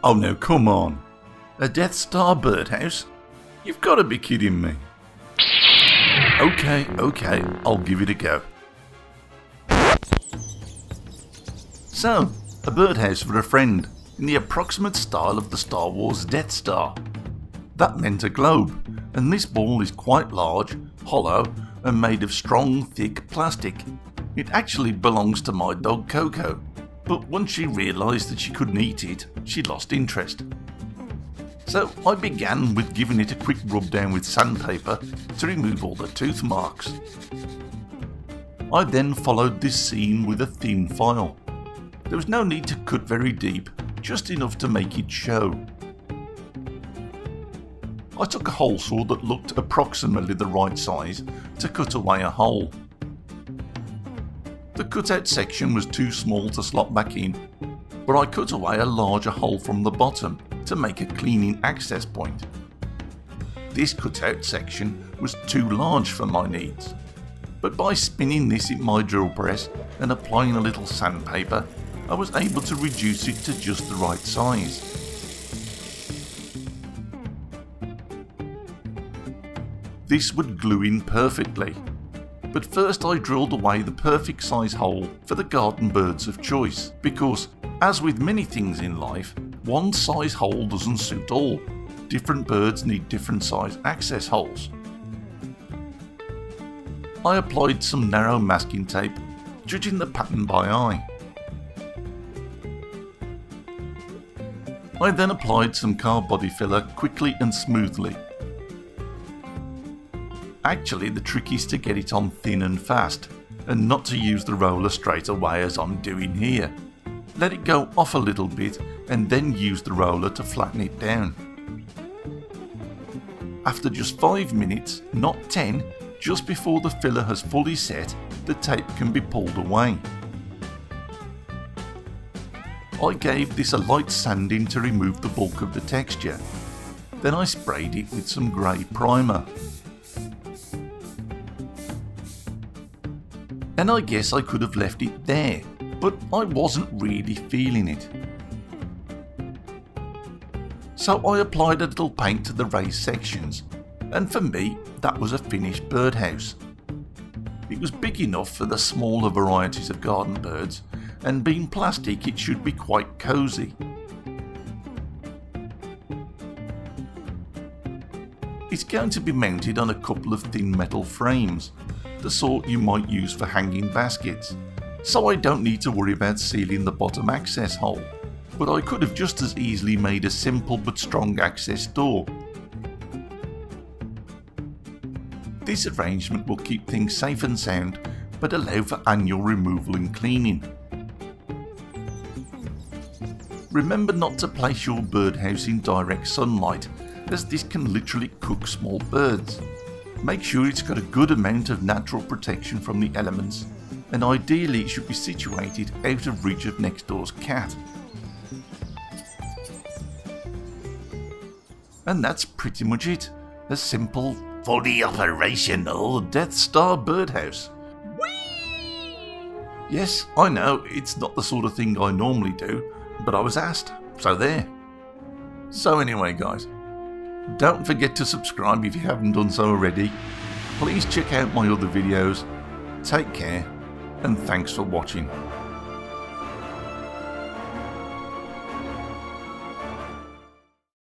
Oh no, come on. A Death Star Birdhouse? You've got to be kidding me. Okay, I'll give it a go. So, a birdhouse for a friend, in the approximate style of the Star Wars Death Star. That meant a globe, and this ball is quite large, hollow, and made of strong, thick plastic. It actually belongs to my dog Coco, but once she realised that she couldn't eat it, she lost interest. So I began with giving it a quick rub down with sandpaper to remove all the tooth marks. I then followed this scene with a thin file. There was no need to cut very deep, just enough to make it show. I took a hole saw that looked approximately the right size to cut away a hole. The cutout section was too small to slot back in, but I cut away a larger hole from the bottom to make a cleaning access point. This cutout section was too large for my needs, but by spinning this in my drill press and applying a little sandpaper, I was able to reduce it to just the right size. This would glue in perfectly, but first I drilled away the perfect size hole for the garden birds of choice, because, as with many things in life, one size hole doesn't suit all. Different birds need different size access holes. I applied some narrow masking tape, judging the pattern by eye. I then applied some car body filler quickly and smoothly. Actually, the trick is to get it on thin and fast, and not to use the roller straight away as I'm doing here. Let it go off a little bit and then use the roller to flatten it down. After just 5 minutes, not 10, just before the filler has fully set, the tape can be pulled away. I gave this a light sanding to remove the bulk of the texture. Then I sprayed it with some grey primer. And I guess I could have left it there, but I wasn't really feeling it. So I applied a little paint to the raised sections, and for me that was a finished birdhouse. It was big enough for the smaller varieties of garden birds, and being plastic it should be quite cosy. It's going to be mounted on a couple of thin metal frames, the sort you might use for hanging baskets, so I don't need to worry about sealing the bottom access hole, but I could have just as easily made a simple but strong access door. This arrangement will keep things safe and sound, but allow for annual removal and cleaning. Remember not to place your birdhouse in direct sunlight, as this can literally cook small birds. Make sure it's got a good amount of natural protection from the elements, and ideally it should be situated out of reach of next door's cat. And that's pretty much it. A simple, fully operational Death Star Birdhouse. Whee! Yes, I know, it's not the sort of thing I normally do, but I was asked, so there. So anyway guys, don't forget to subscribe if you haven't done so already. Please check out my other videos. Take care, and thanks for watching.